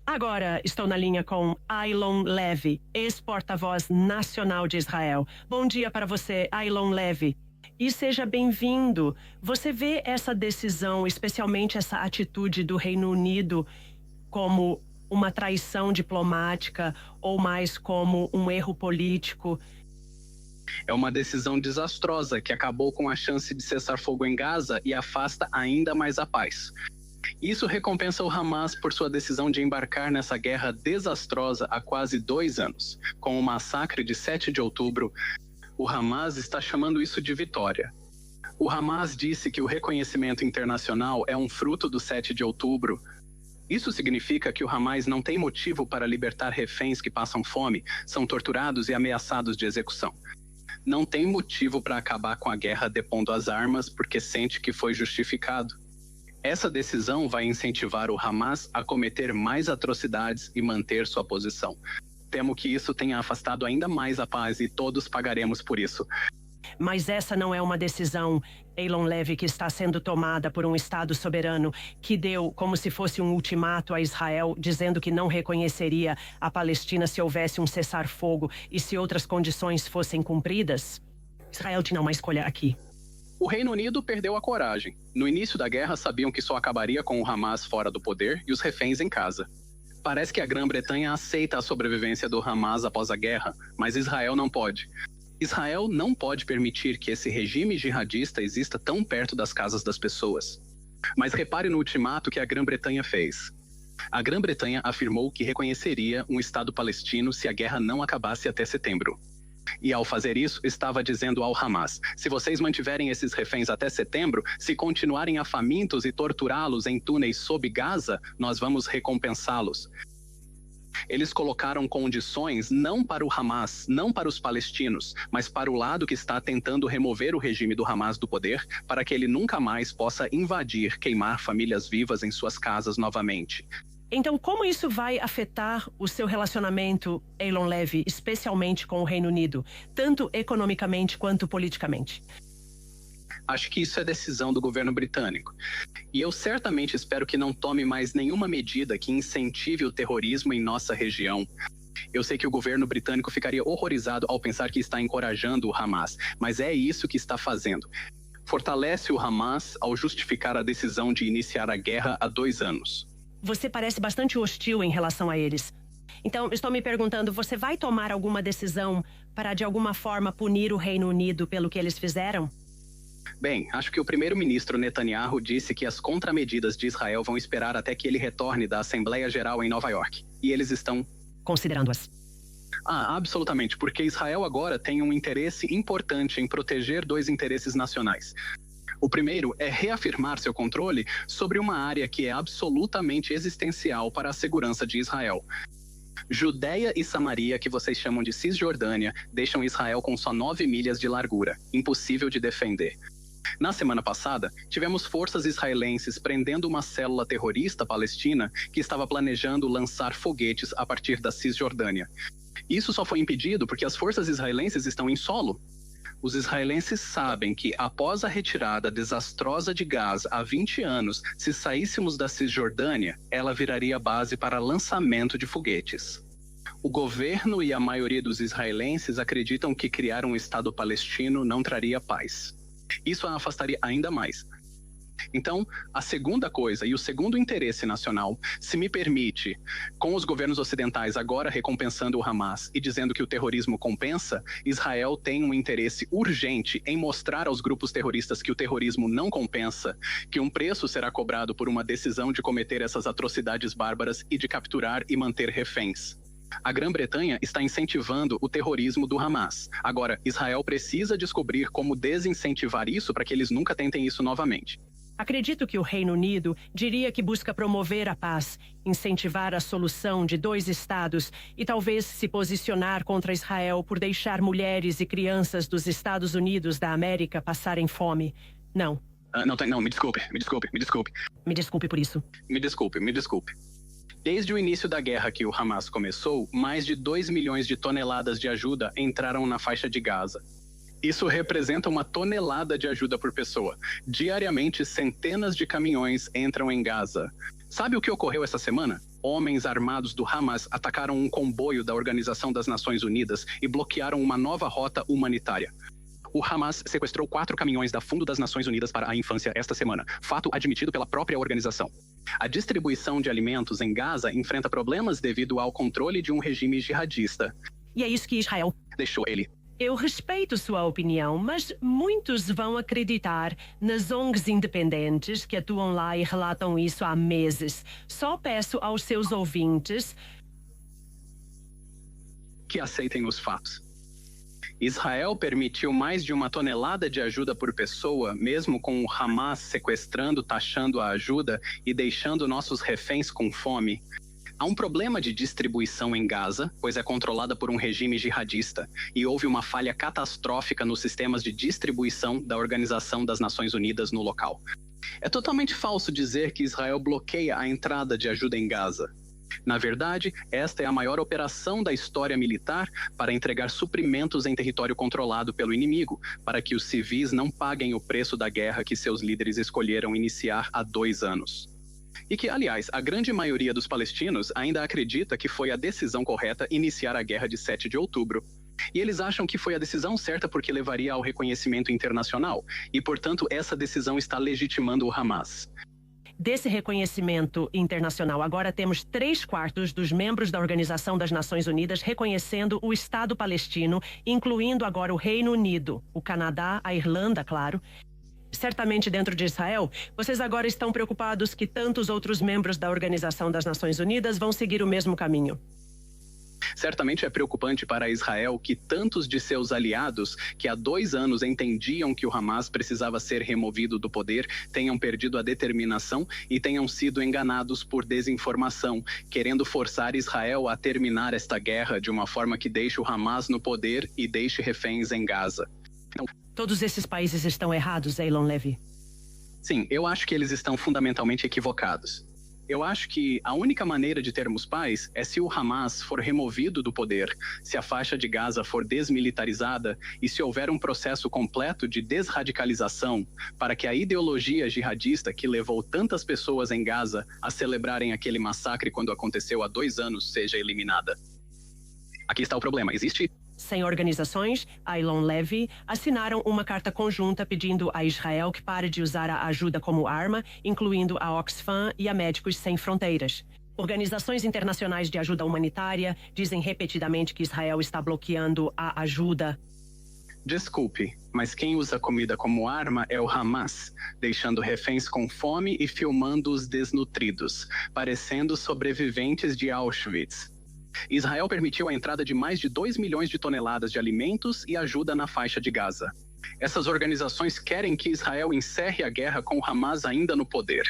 Agora estou na linha com Aylon Levy, ex-porta-voz nacional de Israel. Bom dia para você, Aylon Levy. E seja bem-vindo. Você vê essa decisão, especialmente essa atitude do Reino Unido, como uma traição diplomática ou mais como um erro político? É uma decisão desastrosa que acabou com a chance de cessar fogo em Gaza e afasta ainda mais a paz. Isso recompensa o Hamas por sua decisão de embarcar nessa guerra desastrosa há quase 2 anos. Com o massacre de 7 de outubro, o Hamas está chamando isso de vitória. O Hamas disse que o reconhecimento internacional é um fruto do 7 de outubro. Isso significa que o Hamas não tem motivo para libertar reféns que passam fome, são torturados e ameaçados de execução. Não tem motivo para acabar com a guerra depondo as armas porque sente que foi justificado. Essa decisão vai incentivar o Hamas a cometer mais atrocidades e manter sua posição. Temo que isso tenha afastado ainda mais a paz e todos pagaremos por isso. Mas essa não é uma decisão, Aylon Levy, que está sendo tomada por um Estado soberano que deu como se fosse um ultimato a Israel, dizendo que não reconheceria a Palestina se houvesse um cessar-fogo e se outras condições fossem cumpridas? Israel tinha uma escolha aqui. O Reino Unido perdeu a coragem. No início da guerra, sabiam que só acabaria com o Hamas fora do poder e os reféns em casa. Parece que a Grã-Bretanha aceita a sobrevivência do Hamas após a guerra, mas Israel não pode. Israel não pode permitir que esse regime jihadista exista tão perto das casas das pessoas. Mas repare no ultimato que a Grã-Bretanha fez. A Grã-Bretanha afirmou que reconheceria um Estado palestino se a guerra não acabasse até setembro. E ao fazer isso, estava dizendo ao Hamas: se vocês mantiverem esses reféns até setembro, se continuarem a famintos e torturá-los em túneis sob Gaza, nós vamos recompensá-los. Eles colocaram condições não para o Hamas, não para os palestinos, mas para o lado que está tentando remover o regime do Hamas do poder, para que ele nunca mais possa invadir, queimar famílias vivas em suas casas novamente. Então, como isso vai afetar o seu relacionamento, Aylon Levy, especialmente com o Reino Unido, tanto economicamente quanto politicamente? Acho que isso é decisão do governo britânico. E eu certamente espero que não tome mais nenhuma medida que incentive o terrorismo em nossa região. Eu sei que o governo britânico ficaria horrorizado ao pensar que está encorajando o Hamas, mas é isso que está fazendo. Fortalece o Hamas ao justificar a decisão de iniciar a guerra há 2 anos. Você parece bastante hostil em relação a eles. Então, estou me perguntando, você vai tomar alguma decisão para, de alguma forma, punir o Reino Unido pelo que eles fizeram? Bem, acho que o primeiro-ministro Netanyahu disse que as contramedidas de Israel vão esperar até que ele retorne da Assembleia Geral em Nova York. E eles estão considerando-as. Absolutamente, porque Israel agora tem um interesse importante em proteger 2 interesses nacionais. O primeiro é reafirmar seu controle sobre uma área que é absolutamente existencial para a segurança de Israel. Judeia e Samaria, que vocês chamam de Cisjordânia, deixam Israel com só 9 milhas de largura, impossível de defender. Na semana passada, tivemos forças israelenses prendendo uma célula terrorista palestina que estava planejando lançar foguetes a partir da Cisjordânia. Isso só foi impedido porque as forças israelenses estão em solo. Os israelenses sabem que, após a retirada desastrosa de Gaza há 20 anos, se saíssemos da Cisjordânia, ela viraria base para lançamento de foguetes. O governo e a maioria dos israelenses acreditam que criar um Estado palestino não traria paz. Isso a afastaria ainda mais. Então, a segunda coisa e o segundo interesse nacional, se me permite, com os governos ocidentais agora recompensando o Hamas e dizendo que o terrorismo compensa, Israel tem um interesse urgente em mostrar aos grupos terroristas que o terrorismo não compensa, que um preço será cobrado por uma decisão de cometer essas atrocidades bárbaras e de capturar e manter reféns. A Grã-Bretanha está incentivando o terrorismo do Hamas. Agora, Israel precisa descobrir como desincentivar isso para que eles nunca tentem isso novamente. Acredito que o Reino Unido diria que busca promover a paz, incentivar a solução de 2 estados e talvez se posicionar contra Israel por deixar mulheres e crianças dos Estados Unidos da América passarem fome. Não. Não, me desculpe. Me desculpe por isso. Me desculpe. Desde o início da guerra que o Hamas começou, mais de 2 milhões de toneladas de ajuda entraram na faixa de Gaza. Isso representa 1 tonelada de ajuda por pessoa. Diariamente, centenas de caminhões entram em Gaza. Sabe o que ocorreu essa semana? Homens armados do Hamas atacaram um comboio da Organização das Nações Unidas e bloquearam uma nova rota humanitária. O Hamas sequestrou 4 caminhões da Fundo das Nações Unidas para a Infância esta semana, fato admitido pela própria organização. A distribuição de alimentos em Gaza enfrenta problemas devido ao controle de um regime jihadista. E é isso que Israel deixou ele. Eu respeito sua opinião, mas muitos vão acreditar nas ONGs independentes que atuam lá e relatam isso há meses. Só peço aos seus ouvintes que aceitem os fatos. Israel permitiu mais de 1 tonelada de ajuda por pessoa, mesmo com o Hamas sequestrando, taxando a ajuda e deixando nossos reféns com fome. Há um problema de distribuição em Gaza, pois é controlada por um regime jihadista, e houve uma falha catastrófica nos sistemas de distribuição da Organização das Nações Unidas no local. É totalmente falso dizer que Israel bloqueia a entrada de ajuda em Gaza. Na verdade, esta é a maior operação da história militar para entregar suprimentos em território controlado pelo inimigo, para que os civis não paguem o preço da guerra que seus líderes escolheram iniciar há 2 anos. E que, aliás, a grande maioria dos palestinos ainda acredita que foi a decisão correta iniciar a guerra de 7 de outubro. E eles acham que foi a decisão certa porque levaria ao reconhecimento internacional, e, portanto, essa decisão está legitimando o Hamas. Desse reconhecimento internacional, agora temos 3/4 dos membros da Organização das Nações Unidas reconhecendo o Estado palestino, incluindo agora o Reino Unido, o Canadá, a Irlanda, claro. Certamente dentro de Israel, vocês agora estão preocupados que tantos outros membros da Organização das Nações Unidas vão seguir o mesmo caminho. Certamente é preocupante para Israel que tantos de seus aliados, que há 2 anos entendiam que o Hamas precisava ser removido do poder, tenham perdido a determinação e tenham sido enganados por desinformação, querendo forçar Israel a terminar esta guerra de uma forma que deixe o Hamas no poder e deixe reféns em Gaza. Então, todos esses países estão errados, Eylon Levy? Sim, eu acho que eles estão fundamentalmente equivocados. Eu acho que a única maneira de termos paz é se o Hamas for removido do poder, se a faixa de Gaza for desmilitarizada e se houver um processo completo de desradicalização para que a ideologia jihadista que levou tantas pessoas em Gaza a celebrarem aquele massacre quando aconteceu há 2 anos seja eliminada. Aqui está o problema. Existe 100 organizações, Eylon Levy, assinaram uma carta conjunta pedindo a Israel que pare de usar a ajuda como arma, incluindo a Oxfam e a Médicos Sem Fronteiras. Organizações internacionais de ajuda humanitária dizem repetidamente que Israel está bloqueando a ajuda. Desculpe, mas quem usa comida como arma é o Hamas, deixando reféns com fome e filmando os desnutridos, parecendo sobreviventes de Auschwitz. Israel permitiu a entrada de mais de 2 milhões de toneladas de alimentos e ajuda na faixa de Gaza. Essas organizações querem que Israel encerre a guerra com o Hamas ainda no poder.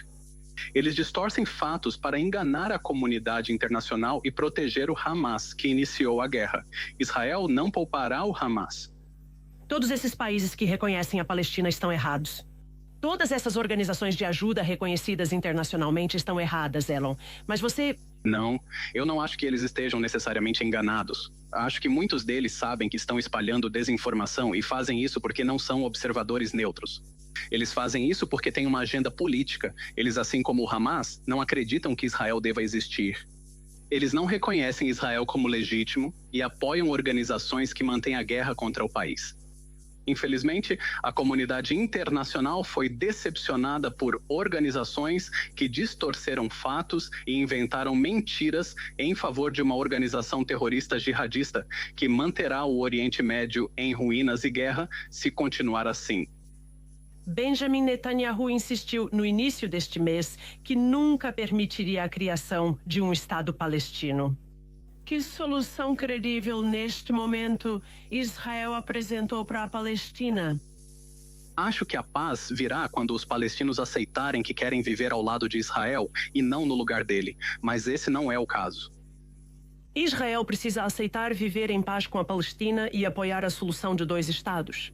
Eles distorcem fatos para enganar a comunidade internacional e proteger o Hamas, que iniciou a guerra. Israel não poupará o Hamas. Todos esses países que reconhecem a Palestina estão errados. Todas essas organizações de ajuda reconhecidas internacionalmente estão erradas, Eylon. Mas você... Não, eu não acho que eles estejam necessariamente enganados. Acho que muitos deles sabem que estão espalhando desinformação e fazem isso porque não são observadores neutros. Eles fazem isso porque têm uma agenda política. Eles, assim como o Hamas, não acreditam que Israel deva existir. Eles não reconhecem Israel como legítimo e apoiam organizações que mantêm a guerra contra o país. Infelizmente, a comunidade internacional foi decepcionada por organizações que distorceram fatos e inventaram mentiras em favor de uma organização terrorista jihadista que manterá o Oriente Médio em ruínas e guerra se continuar assim. Benjamin Netanyahu insistiu no início deste mês que nunca permitiria a criação de um Estado palestino. Que solução credível neste momento Israel apresentou para a Palestina? Acho que a paz virá quando os palestinos aceitarem que querem viver ao lado de Israel e não no lugar dele, mas esse não é o caso. Israel precisa aceitar viver em paz com a Palestina e apoiar a solução de 2 estados.